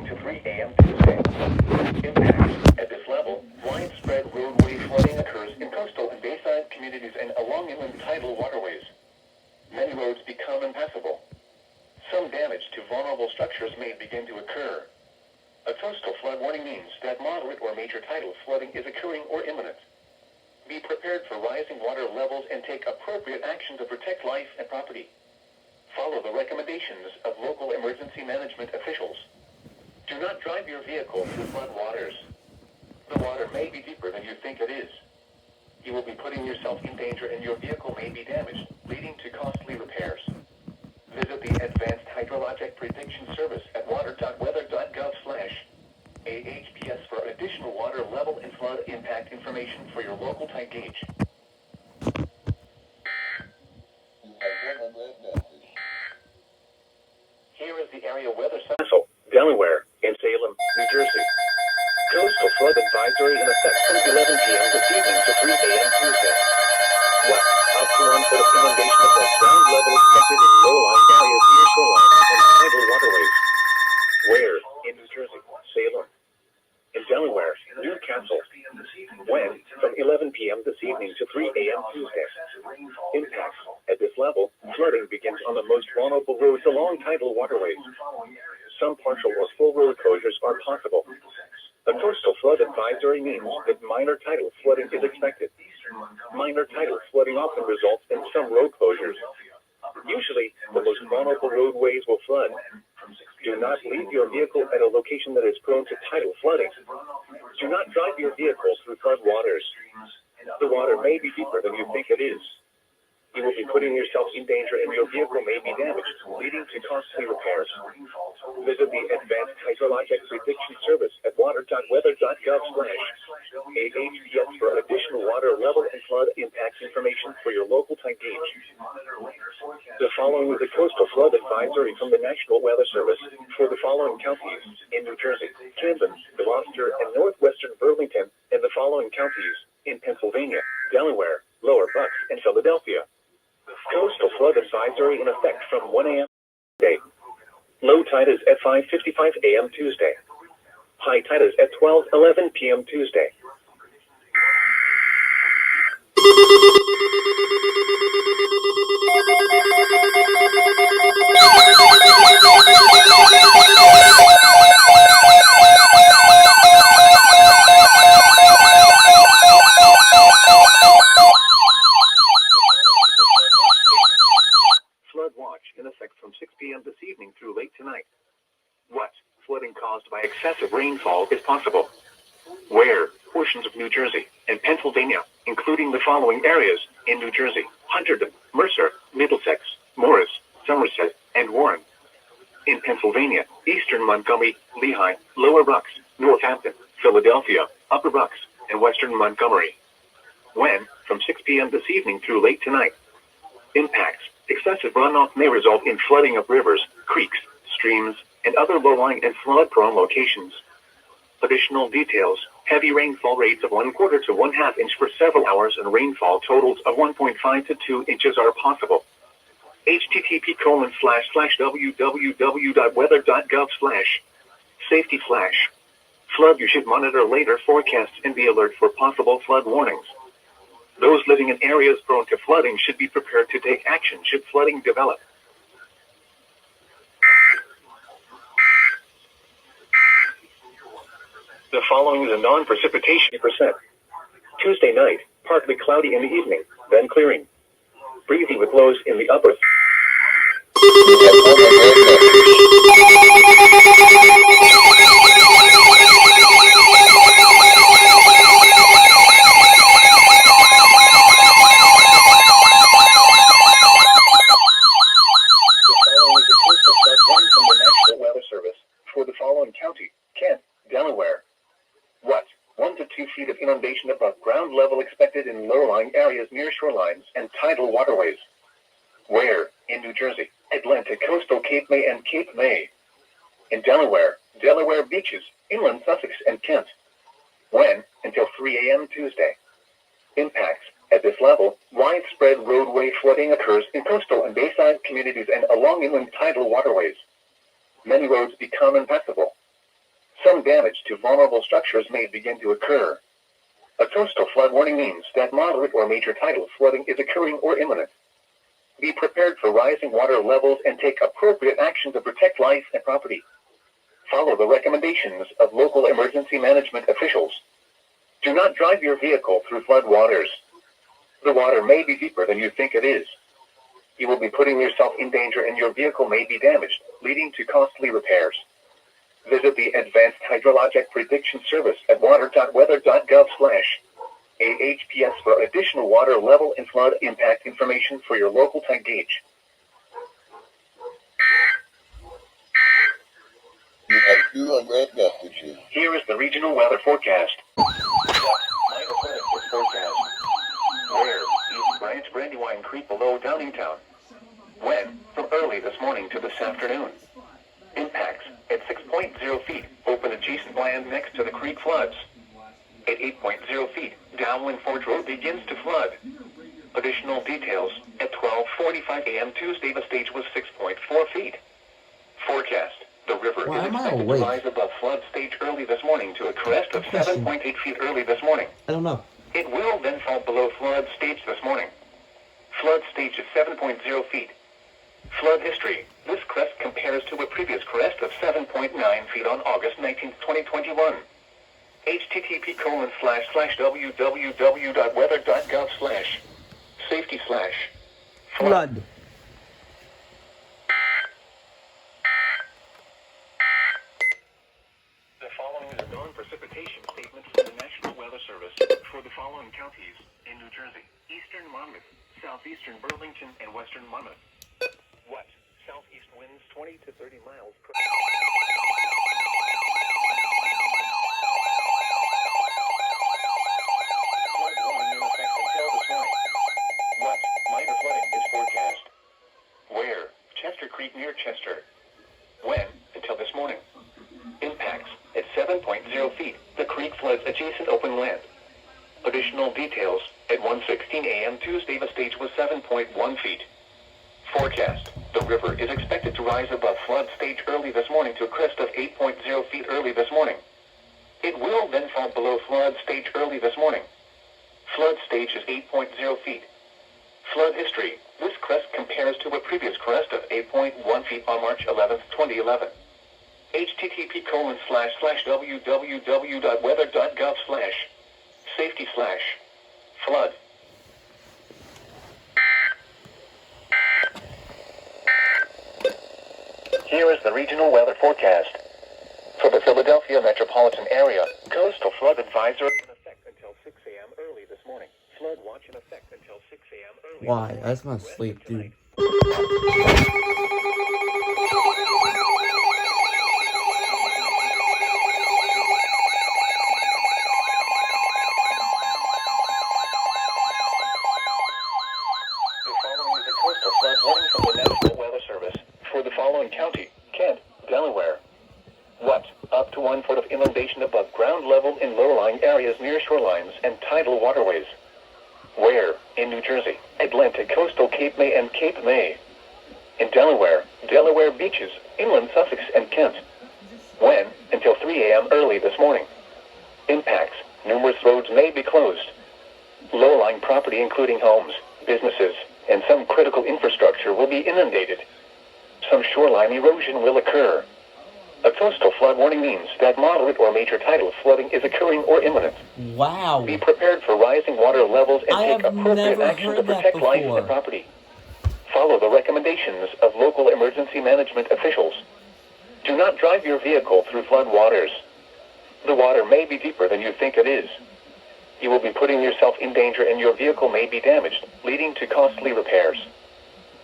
to 3 a.m. Tuesday. Impacts. At this level, widespread roadway flooding occurs in coastal and bayside communities and along inland tidal waterways. Many roads become impassable. Some damage to vulnerable structures may begin to occur. A coastal flood warning means that moderate or major tidal flooding is occurring or imminent. Be prepared for rising water levels and take appropriate action to protect life and property. Follow the recommendations of local emergency management officials. Do not drive your vehicle through flood waters. The water may be deeper than you think it is. You will be putting yourself in danger and your vehicle may be damaged, leading to costly repairs. Visit the Advanced Hydrologic Prediction Service at water.weather.gov/AHPS for additional water level and flood impact information for your local tide gauge. Here is the area weather summary. Delaware, and Salem, New Jersey. Coastal flood advisory in effect from 11 p.m. this evening to 3 a.m. Tuesday. What? Up to 1 foot of inundation above ground level expected in low-lying areas near shoreline and tidal waterways. Where? In New Jersey, Salem. In Delaware, Newcastle. When? From 11 p.m. this evening to 3 a.m. Tuesday. Impacts. At this level, flooding begins on the most vulnerable roads along tidal waterways. Some partial or full road closures are possible. A coastal flood advisory means that minor tidal flooding is expected. Minor tidal flooding often results in some road closures. Usually, the most vulnerable roadways will flood. Do not leave your vehicle at a location that is prone to tidal flooding. Do not drive your vehicle through flood waters. The water may be deeper than you think it is. You will be putting yourself in danger and your vehicle may be damaged, leading to costly repairs. Visit the Advanced Hydrologic Prediction Service at water.weather.gov/AHPS for additional water level and flood impact information for your local tide gauge. The following is a coastal flood advisory from the National Weather Service for the following counties in New Jersey, Camden, Gloucester, and northwestern Burlington, and the following counties in Pennsylvania, Delaware, Lower Bucks, and Philadelphia. Coastal flood advisory in effect from 1 a.m. Tuesday. Low tide is at 5:55 a.m. Tuesday. High tide is at 12:11 p.m. Tuesday. Flood watch in effect from 6 p.m. this evening through late tonight. What? Flooding caused by excessive rainfall is possible. Where? Portions of New Jersey and Pennsylvania, including the following areas in New Jersey: Hunterdon, Mercer, Middlesex, Morris, Somerset, and Warren. In Pennsylvania, eastern Montgomery, Lehigh, Lower Bucks, Northampton, Philadelphia, Upper Bucks, and western Montgomery. When? From 6 p.m. this evening through late tonight. Impacts. Excessive runoff may result in flooding of rivers, creeks, streams, and other low-lying and flood-prone locations. Additional details: heavy rainfall rates of 1/4 to 1/2 inch for several hours and rainfall totals of 1.5 to 2 inches are possible. http://www.weather.gov/safety/. Flood. You should monitor later forecasts and be alert for possible flood warnings. Those living in areas prone to flooding should be prepared to take action should flooding develop. The following is a non-precipitation %. Tuesday night, partly cloudy in the evening, then clearing. Breezy with lows in the upper. For the following county, Kent, Delaware. What? 1 to 2 feet of inundation above ground level expected in low-lying areas near shorelines and tidal waterways. Where? In New Jersey, Atlantic coastal Cape May and Cape May. In Delaware, Delaware beaches, inland Sussex and Kent. When? Until 3 a.m. Tuesday. Impacts. At this level, widespread roadway flooding occurs in coastal and bayside communities and along inland tidal waterways. Many roads become impassable. Some damage to vulnerable structures may begin to occur. A coastal flood warning means that moderate or major tidal flooding is occurring or imminent. Be prepared for rising water levels and take appropriate action to protect life and property. Follow the recommendations of local emergency management officials. Do not drive your vehicle through flood waters. The water may be deeper than you think it is. You will be putting yourself in danger and your vehicle may be damaged, leading to costly repairs. Visit the Advanced Hydrologic Prediction Service at water.weather.gov/AHPS for additional water level and flood impact information for your local tide gauge. You have 2 unread messages. Here is the regional weather forecast. Minor flooding is forecast. Where? East Branch Brandywine Creek below Downingtown. When? From early this morning to this afternoon. Impacts at 6.0 feet, open adjacent land next to the creek floods. At 8.0 feet, downwind Forge Road begins to flood. Additional details, at 12:45 a.m. Tuesday the stage was 6.4 feet. Forecast, the river is expected to rise above flood stage early this morning to a crest of 7.8 feet early this morning. I don't know. It will then fall below flood stage this morning. Flood stage is 7.0 feet. Flood history. This crest compares to a previous crest of 7.9 feet on August 19, 2021. http://www.weather.gov/safety/flood. The following is a non-precipitation statement from the National Weather Service for the following counties in New Jersey: Eastern Monmouth, Southeastern Burlington, and Western Monmouth. What? Southeast winds 20 to 30 miles per hour. Flood warning in effect until this morning. What? Minor flooding is forecast. Where? Chester Creek near Chester. When? Until this morning. Impacts at 7.0 feet. The creek floods adjacent open land. Additional details at 1:16 a.m. Tuesday the stage was 7.1 feet. Forecast. The river is expected to rise above flood stage early this morning to a crest of 8.0 feet early this morning. It will then fall below flood stage early this morning. Flood stage is 8.0 feet. Flood history. This crest compares to a previous crest of 8.1 feet on March 11, 2011. http://www.weather.gov/safety/flood. Here is the regional weather forecast. For the Philadelphia metropolitan area, coastal flood advisory in effect until 6 a.m. early this morning. Flood watch in effect until 6 a.m. early. Why? I just want to sleep, dude. Coastal flood warning from the National Weather Service for the following county: Kent, Delaware. What? Up to 1 foot of inundation above ground level in low-lying areas near shorelines and tidal waterways. Where? In New Jersey, Atlantic coastal Cape May and Cape May. In Delaware, Delaware beaches, inland Sussex and Kent. When? Until 3 a.m. early this morning. Impacts. Numerous roads may be closed. Low-lying property including homes, businesses, and some critical infrastructure will be inundated. Some shoreline erosion will occur. A coastal flood warning means that moderate or major tidal flooding is occurring or imminent. Wow. Be prepared for rising water levels and take appropriate action to protect life before. and property. Follow the recommendations of local emergency management officials. Do not drive your vehicle through flood waters. The water may be deeper than you think it is. You will be putting yourself in danger and your vehicle may be damaged, leading to costly repairs.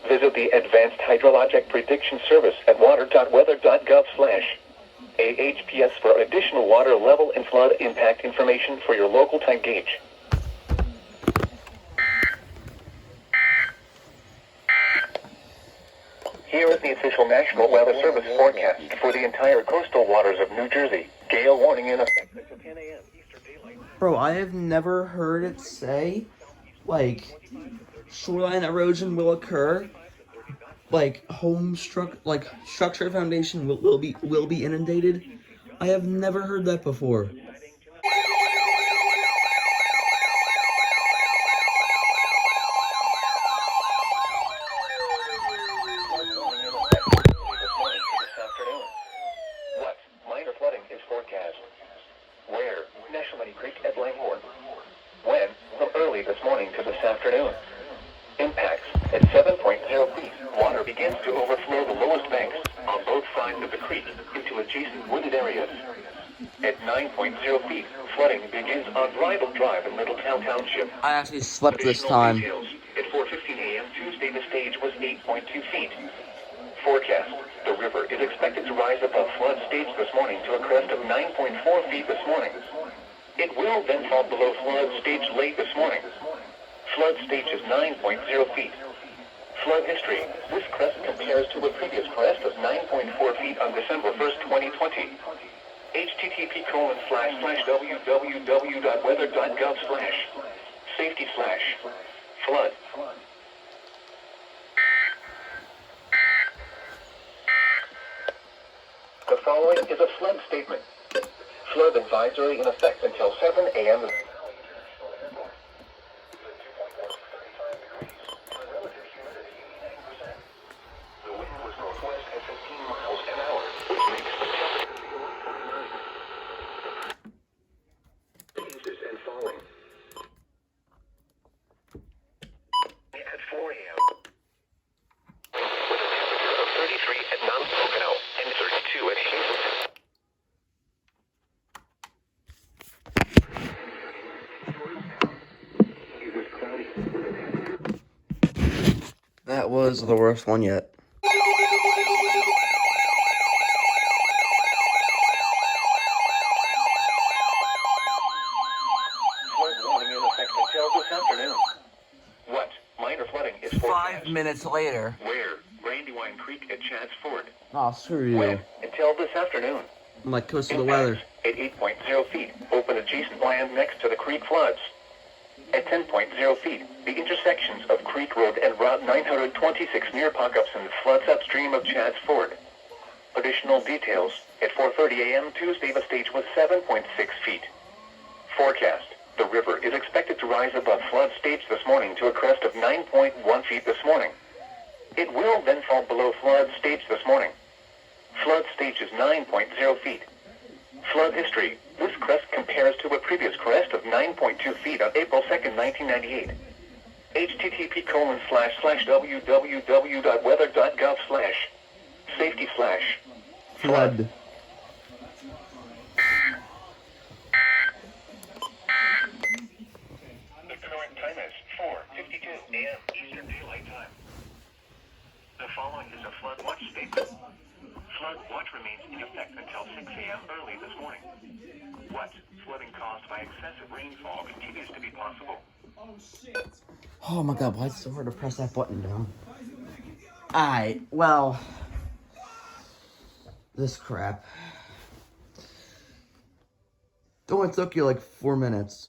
Visit the Advanced Hydrologic Prediction Service at water.weather.gov/AHPS for additional water level and flood impact information for your local tide gauge. Here is the official National Weather Service forecast for the entire coastal waters of New Jersey. Gale warning in effect until 10 a.m. Eastern Daylight. Bro, I have never heard it say, like, shoreline erosion will occur, like, structure foundation will be inundated, I have never heard that before. What? Minor flooding is forecast. Where? Neshaminy Creek at Langhorne. When? From early this morning to this afternoon. Impacts at 7.0 feet. Water begins to overflow the lowest banks on both sides of the creek into adjacent wooded areas. At 9.0 feet, flooding begins on Bridle Drive in Middletown Township. I actually slept this Additional time. details. At 4:15 a.m. Tuesday, the stage was 8.2 feet. Forecast. The river is expected to rise above flood stage this morning to a crest of 9.4 feet this morning. It will then fall below flood stage late this morning. Flood stage is 9.0 feet. Flood history. This crest compares to a previous crest of 9.4 feet on December 1st, 2020. http://www.weather.gov/safety/flood. The following is a flood statement. Flood advisory in effect until 7 a.m. The wind was northwest at 15 miles an hour, which makes the temperature and falling. At 4 a.m. with a temperature of 33 at Mount Pocono and 32 at Hazleton. That was the worst one yet. Flood warning in effect until this afternoon. What? Minor flooding is forecast. 5 minutes later. Where? Brandywine Creek at Chad's Ford. Oh, screw you. When? Until this afternoon. I'm like coast of the weather. At 8.0 feet, open adjacent land next to the creek floods. At 10.0 feet, the intersections of Creek Road and Route 926 near Pocupson floods upstream of Chad's Ford. Additional details. At 4:30 a.m. Tuesday, the stage was 7.6 feet. Forecast. The river is expected to rise above flood stage this morning to a crest of 9.1 feet this morning. It will then fall below flood stage this morning. Flood stage is 9.0 feet. Flood history. This crest compares to a previous crest of 9.2 feet on April 2nd, 1998. http://www.weather.gov/safety/flood. The current time is 4:52 a.m. Eastern Daylight Time. The following is a flood watch statement. Flood watch remains in effect until 6 a.m. early this morning. What? Flooding caused by excessive rainfall continues to be possible. Oh my god, why is it so hard to press that button down? Alright, well. This crap. It only took you like 4 minutes.